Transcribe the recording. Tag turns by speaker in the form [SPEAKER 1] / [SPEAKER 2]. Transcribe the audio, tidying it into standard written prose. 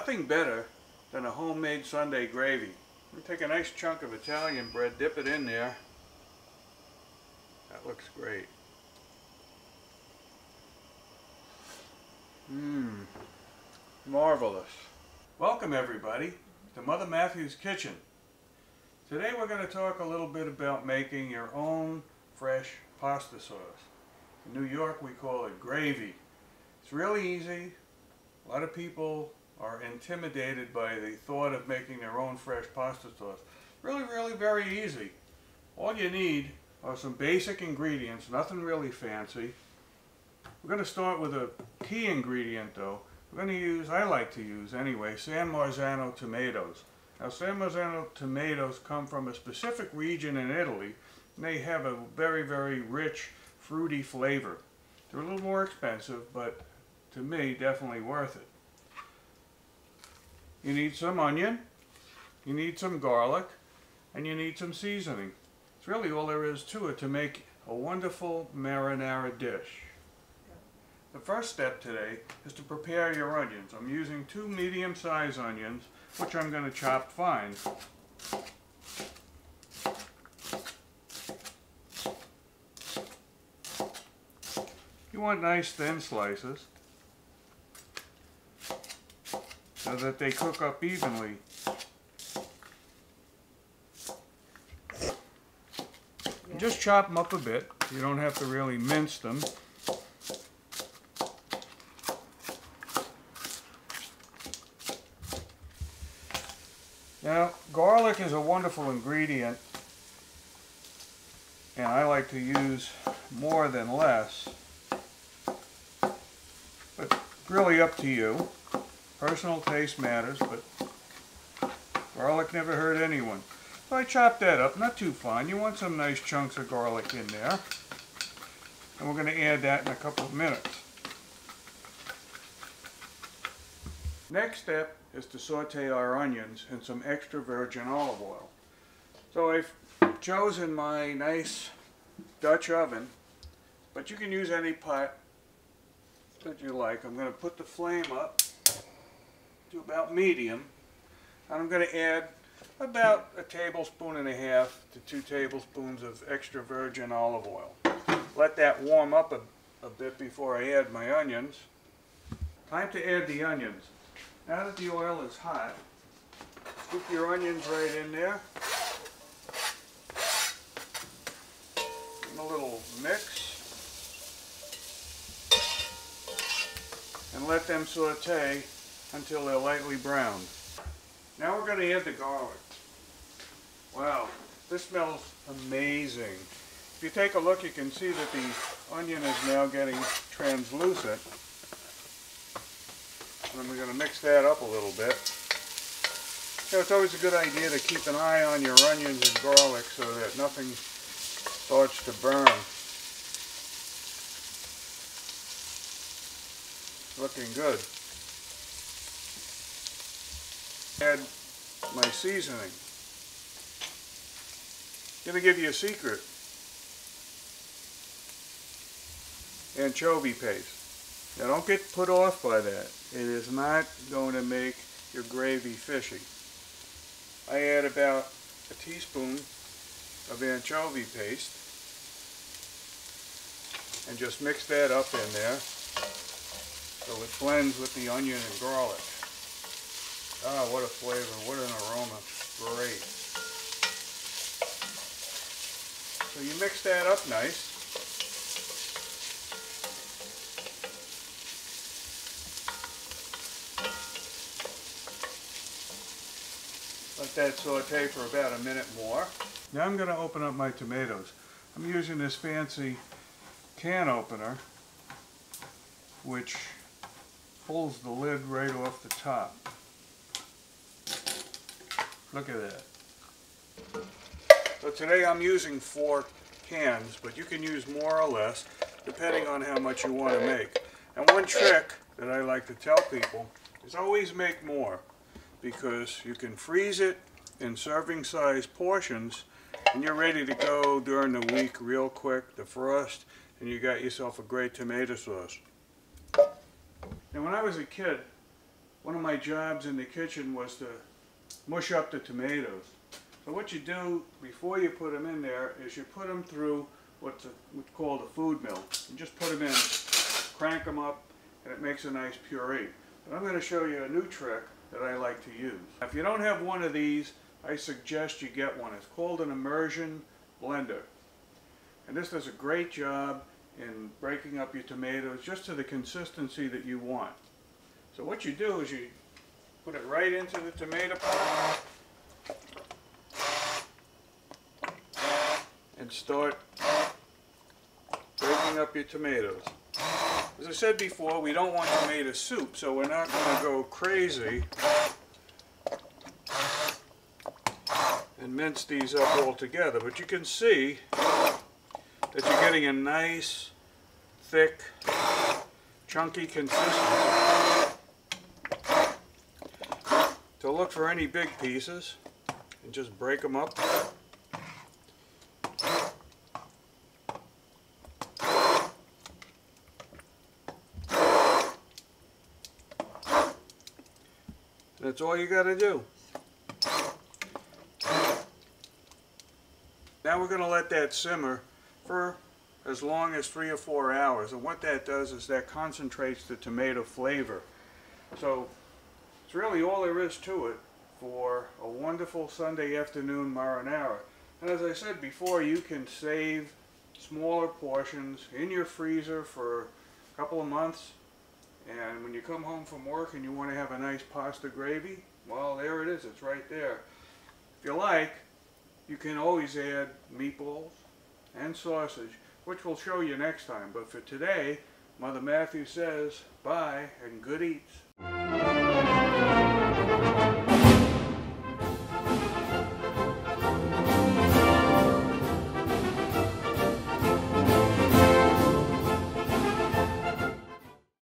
[SPEAKER 1] nothing better than a homemade Sunday gravy. You take a nice chunk of Italian bread, dip it in there. That looks great. Marvelous. Welcome everybody to Mother Matthew's Kitchen. Today we're going to talk a little bit about making your own fresh pasta sauce. In New York we call it gravy. It's really easy. A lot of people are intimidated by the thought of making their own fresh pasta sauce. Really very easy. All you need are some basic ingredients, nothing really fancy. We're going to start with a key ingredient though. We're going to use, I like to use anyway, San Marzano tomatoes. Now San Marzano tomatoes come from a specific region in Italy, and they have a very rich, fruity flavor. They're a little more expensive, but to me, definitely worth it. You need some onion, you need some garlic, and you need some seasoning. It's really all there is to it to make a wonderful marinara dish. The first step today is to prepare your onions. I'm using 2 medium-sized onions, which I'm going to chop fine. You want nice thin slices so that they cook up evenly. And just chop them up a bit. You don't have to really mince them. Now, garlic is a wonderful ingredient, and I like to use more than less, but really up to you. Personal taste matters, but garlic never hurt anyone. So I chopped that up, not too fine. You want some nice chunks of garlic in there, and we're going to add that in a couple of minutes. Next step is to saute our onions in some extra virgin olive oil. So I've chosen my nice Dutch oven, but you can use any pot that you like. I'm going to put the flame up to about medium, and I'm going to add about 1.5 tablespoons to 2 tablespoons of extra virgin olive oil. Let that warm up a bit before I add my onions. Time to add the onions. Now that the oil is hot, scoop your onions right in there. Give them a little mix. And let them saute until they're lightly browned. Now we're going to add the garlic. Wow, this smells amazing. If you take a look, you can see that the onion is now getting translucent. And then we're going to mix that up a little bit. You know, it's always a good idea to keep an eye on your onions and garlic so that nothing starts to burn. Looking good. Add my seasoning. I'm going to give you a secret. Anchovy paste. Now don't get put off by that. It is not going to make your gravy fishy. I add about 1 teaspoon of anchovy paste and just mix that up in there so it blends with the onion and garlic. Ah, what a flavor, what an aroma. Great. So you mix that up nice. Let that saute for about a minute more. Now I'm going to open up my tomatoes. I'm using this fancy can opener which pulls the lid right off the top. Look at that. So today I'm using 4 cans, but you can use more or less depending on how much you want to make. And one trick that I like to tell people is always make more, because you can freeze it in serving size portions and you're ready to go during the week real quick, defrost, and you got yourself a great tomato sauce. And when I was a kid, one of my jobs in the kitchen was to mush up the tomatoes. So what you do before you put them in there is you put them through what's called a food mill. You just put them in, crank them up, and it makes a nice puree. But I'm going to show you a new trick that I like to use. If you don't have one of these, I suggest you get one. It's called an immersion blender. And this does a great job in breaking up your tomatoes just to the consistency that you want. So what you do is you put it right into the tomato pot and start breaking up your tomatoes. As I said before, we don't want tomato soup, so we're not going to go crazy and mince these up all together. But you can see that you're getting a nice, thick, chunky consistency. So look for any big pieces and just break them up. That's all you got to do. Now we're going to let that simmer for as long as 3 or 4 hours, and what that does is that concentrates the tomato flavor. So it's really all there is to it for a wonderful Sunday afternoon marinara. And as I said before, you can save smaller portions in your freezer for a couple of months, and when you come home from work and you want to have a nice pasta gravy, well, there it is, it's right there. If you like, you can always add meatballs and sausage, which we'll show you next time. But for today, Mother Matthew says bye and good eats.